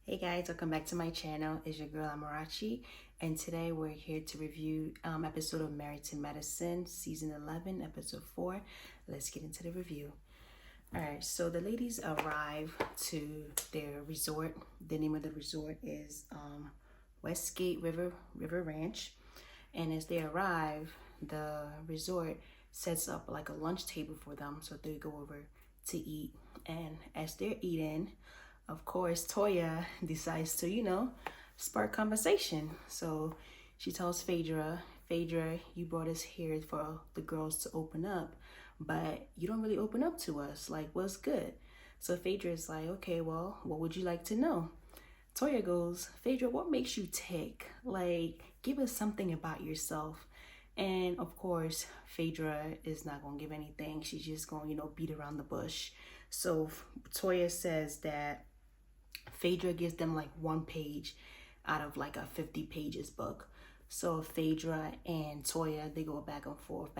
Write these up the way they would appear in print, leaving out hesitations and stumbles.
Hey guys, welcome back to my channel. It's your girl Amarachi, and today we're here to review episode of Married to Medicine, season 11, episode 4. Let's get into the review. Alright, so the ladies arrive to their resort. The name of the resort is Westgate River Ranch. And as they arrive, the resort sets up like a lunch table for them, so they go over to eat. And as they're eating, of course, Toya decides to, spark conversation. So she tells Phaedra, you brought us here for the girls to open up, but you don't really open up to us. Like, what's good? So Phaedra's like, okay, well, what would you like to know? Toya goes, Phaedra, what makes you tick? Like, give us something about yourself. And of course, Phaedra is not going to give anything. She's just going, beat around the bush. So Toya says that Phaedra gives them like one page out of like a 50 pages book. So Phaedra and Toya, they go back and forth,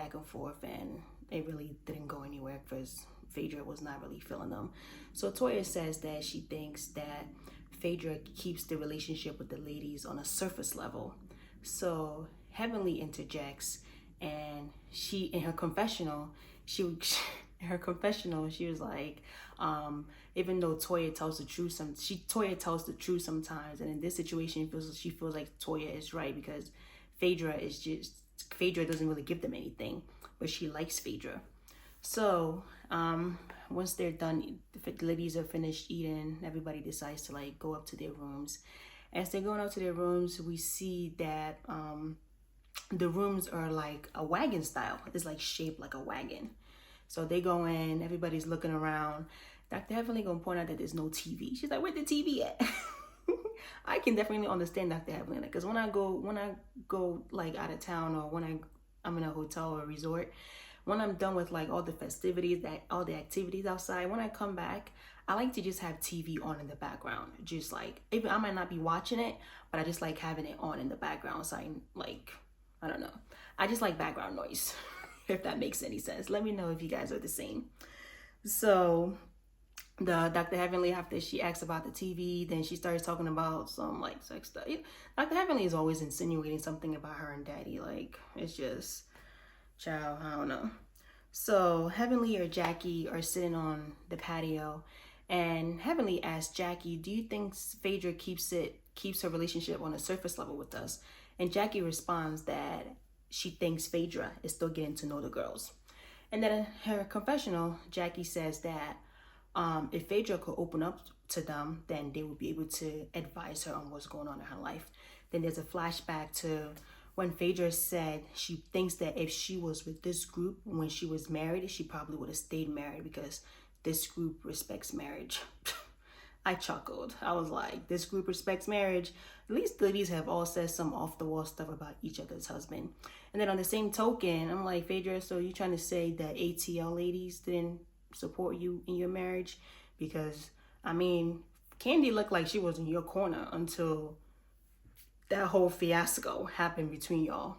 and it really didn't go anywhere because Phaedra was not really feeling them. So Toya says that she thinks that Phaedra keeps the relationship with the ladies on a surface level. So Heavenly interjects, and she, in her confessional, she was like, even though Toya tells the truth, Toya tells the truth sometimes, and in this situation, she feels like Toya is right because Phaedra doesn't really give them anything, but she likes Phaedra. So once they're done, the ladies are finished eating, everybody decides to like go up to their rooms. As they're going up to their rooms, we see that the rooms are like a wagon style. It's like shaped like a wagon. So they go in, everybody's looking around. Dr. Heavenly gonna point out that there's no TV. She's like, where's the TV at? I can definitely understand Dr. Heavenly, because when I go like out of town, or when I'm in a hotel or a resort, when I'm done with like all the festivities, all the activities outside, when I come back, I like to just have TV on in the background. Just like, even I might not be watching it, but I just like having it on in the background. So I don't know. I just like background noise, if that makes any sense. Let me know if you guys are the same. So the Dr. Heavenly, after she asks about the TV, then she starts talking about some like sex stuff. Dr. Heavenly is always insinuating something about her and Daddy. Like, it's just, child, I don't know. So Heavenly or Jackie are sitting on the patio, and Heavenly asks Jackie, do you think Phaedra keeps her relationship on a surface level with us? And Jackie responds that she thinks Phaedra is still getting to know the girls. And then in her confessional, Jackie says that if Phaedra could open up to them, then they would be able to advise her on what's going on in her life. Then there's a flashback to when Phaedra said she thinks that if she was with this group when she was married, she probably would have stayed married because this group respects marriage. I chuckled. I was like, this group respects marriage. At least the ladies have all said some off-the-wall stuff about each other's husband. And then on the same token, I'm like, Phaedra, so you trying to say that ATL ladies didn't support you in your marriage? Because, I mean, Candy looked like she was in your corner until that whole fiasco happened between y'all.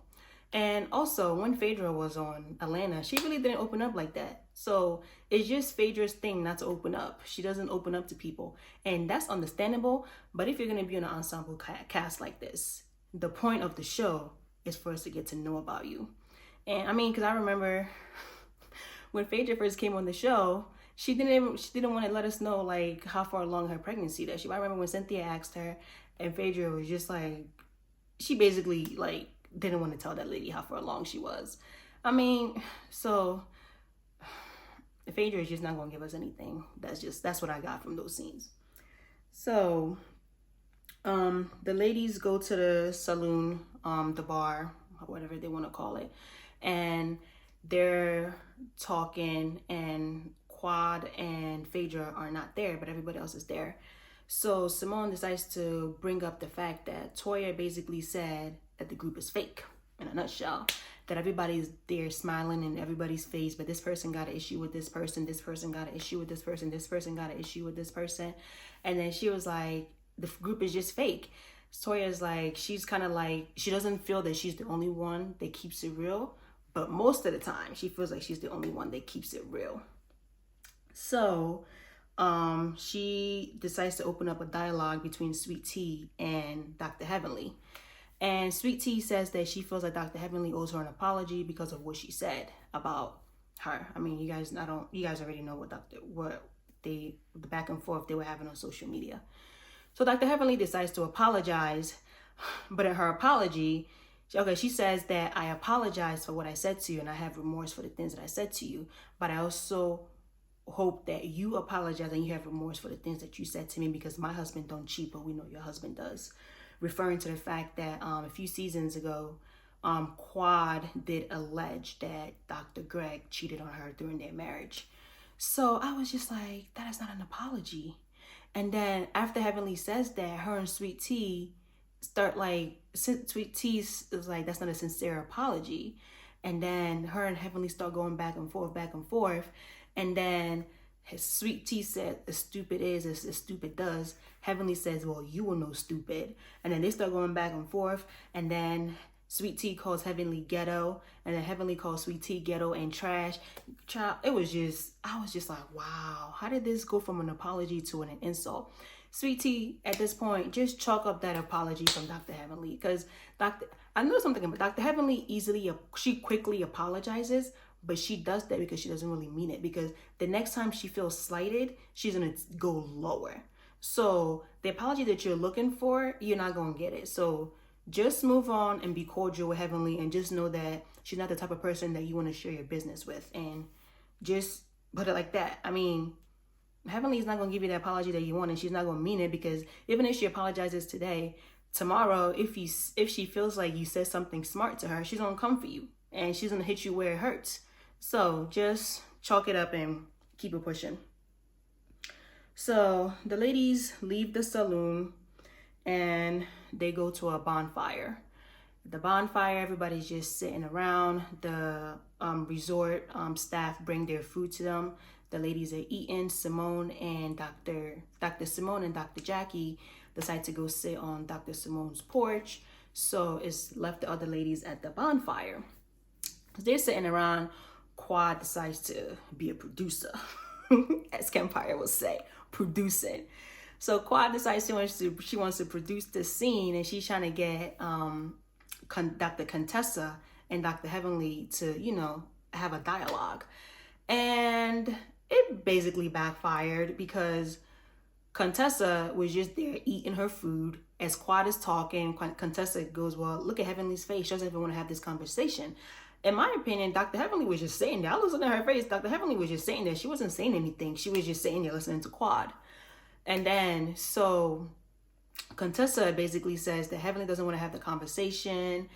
And also, when Phaedra was on Atlanta, she really didn't open up like that. So it's just Phaedra's thing not to open up. She doesn't open up to people. And that's understandable. But if you're going to be on an ensemble cast like this, the point of the show is for us to get to know about you. And I mean, because I remember when Phaedra first came on the show, she didn't want to let us know like how far along her pregnancy that I remember when Cynthia asked her, and Phaedra was just like, she basically like didn't want to tell that lady how far along she was. I mean, so Phaedra is just not gonna give us anything. That's what I got from those scenes. So the ladies go to the saloon, the bar, whatever they want to call it, and they're talking, and Quad and Phaedra are not there, but everybody else is there. So Simone decides to bring up the fact that Toya basically said that the group is fake, in a nutshell, that everybody's there smiling in everybody's face, but this person got an issue with this person got an issue with this person got an issue with this person. And then she was like, the group is just fake. Toya's like, she's kind of like, she doesn't feel that she's the only one that keeps it real, but most of the time she feels like she's the only one that keeps it real. So she decides to open up a dialogue between Sweet Tea and Dr. Heavenly. And Sweet Tea says that she feels like Dr. Heavenly owes her an apology because of what she said about her. I mean, you guys already know the back and forth they were having on social media. So Dr. Heavenly decides to apologize, but in her apology, she says that I apologize for what I said to you and I have remorse for the things that I said to you, but I also hope that you apologize and you have remorse for the things that you said to me because my husband don't cheat, but we know your husband does. Referring to the fact that a few seasons ago, Quad did allege that Dr. Greg cheated on her during their marriage. So I was just like, that is not an apology. And then after Heavenly says that, her and Sweet Tea start like, Sweet Tea is like, that's not a sincere apology. And then her and Heavenly start going back and forth. And then Sweet Tea said, as stupid is as stupid does. Heavenly says, well, you will know stupid. And then they start going back and forth. And then Sweet Tea calls Heavenly ghetto. And then Heavenly calls Sweet Tea ghetto and trash. Child, I was just like, wow, how did this go from an apology to an insult? Sweet Tea, at this point, just chalk up that apology from Dr. Heavenly. Because I know something about Dr. Heavenly she quickly apologizes, but she does that because she doesn't really mean it. Because the next time she feels slighted, she's going to go lower. So the apology that you're looking for, you're not going to get it. So just move on and be cordial with Heavenly and just know that she's not the type of person that you want to share your business with. And just put it like that. I mean, Heavenly is not going to give you the apology that you want, and she's not going to mean it, because even if she apologizes today, tomorrow, if she feels like you said something smart to her, she's going to come for you and she's going to hit you where it hurts. So just chalk it up and keep it pushing. So the ladies leave the saloon and they go to a bonfire. The bonfire, everybody's just sitting around. The resort staff bring their food to them. The ladies are eating. Simone and Dr. Simone and Dr. Jackie decide to go sit on Dr. Simone's porch. So it's left the other ladies at the bonfire. They're sitting around. Quad decides to be a producer, as Kempire will say, producing. So Quad decides she wants to produce this scene, and she's trying to get Dr. Contessa and Dr. Heavenly to, have a dialogue. And it basically backfired because Contessa was just there eating her food. As Quad is talking, Contessa goes, well, look at Heavenly's face. She doesn't even want to have this conversation. In my opinion, Dr. Heavenly was just saying that. I was looking at her face. Dr. Heavenly was just saying that. She wasn't saying anything. She was just sitting there listening to Quad. And then, so Contessa basically says that Heavenly doesn't want to have the conversation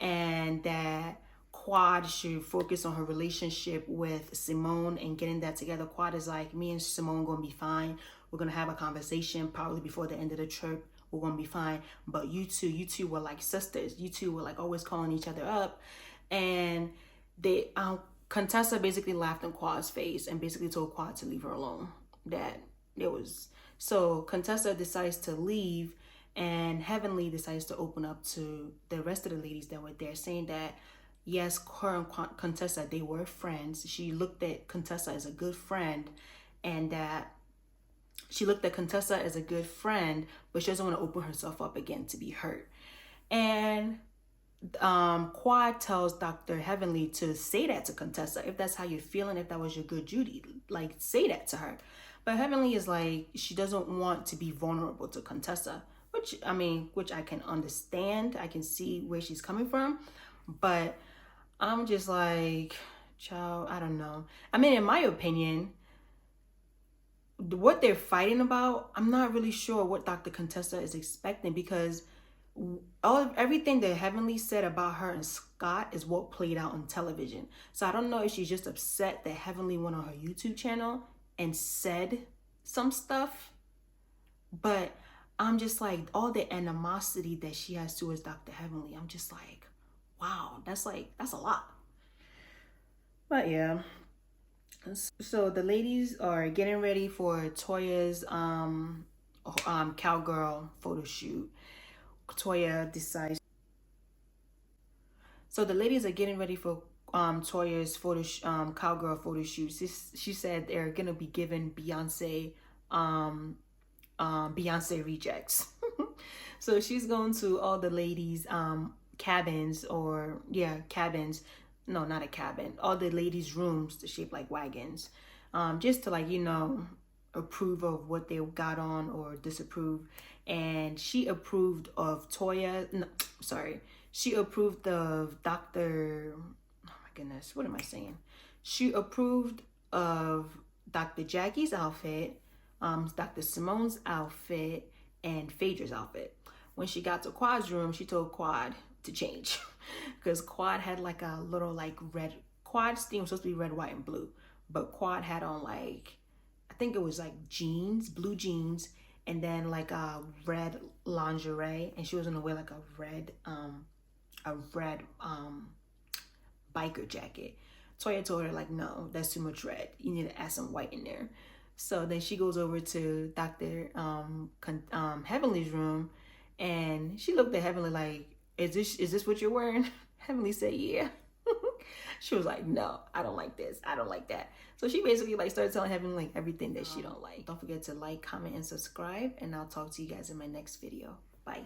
and that Quad should focus on her relationship with Simone and getting that together. Quad is like, me and Simone going to be fine. We're going to have a conversation probably before the end of the trip. We're going to be fine. But you two were like sisters. You two were like always calling each other up. And they, Contessa basically laughed in Quad's face and basically told Quad to leave her alone. So Contessa decides to leave, and Heavenly decides to open up to the rest of the ladies that were there, saying that yes, her and Contessa, they were friends. She looked at Contessa as a good friend, and that she looked at Contessa as a good friend, but she doesn't want to open herself up again to be hurt. And Quad tells Dr. Heavenly to say that to Contessa. If that's how you're feeling, if that was your good Judy, like say that to her. But Heavenly is like, she doesn't want to be vulnerable to Contessa, which I can understand. I can see where she's coming from. But I'm just like, child, I don't know. I mean, in my opinion, what they're fighting about, I'm not really sure what Dr. Contessa is expecting, because everything that Heavenly said about her and Scott is what played out on television. So I don't know if she's just upset that Heavenly went on her YouTube channel and said some stuff, but I'm just like, all the animosity that she has towards Dr. Heavenly, I'm just like, wow, that's a lot. But yeah, so the ladies are getting ready for Toya's cowgirl photo shoot. Toya decides. So the ladies are getting ready for Toya's cowgirl photo shoot. She said they're gonna be giving Beyonce Beyonce rejects. So she's going to all the ladies' cabins, or yeah, cabins. No, not a cabin. All the ladies' rooms to shape like wagons, just to, like, you know, approve of what they got on or disapprove. And she approved of Toya. No, sorry, she approved of Dr. Oh my goodness, what am I saying? She approved of Dr. Jackie's outfit, Dr. Simone's outfit, and Phaedra's outfit. When she got to Quad's room, she told Quad to change because Quad had like a little like red. Quad's theme was supposed to be red, white, and blue, but Quad had on like, I think it was like jeans, blue jeans, and then like a red lingerie, and she was gonna wear like a red biker jacket. Toya told her like, no, that's too much red. You need to add some white in there. So then she goes over to Dr. Heavenly's room, and she looked at Heavenly like, is this what you're wearing? Heavenly said, yeah. She was like, no, I don't like this. I don't like that. So she basically like started telling Heavenly like everything that she don't like. Don't forget to like, comment, and subscribe, and I'll talk to you guys in my next video. Bye.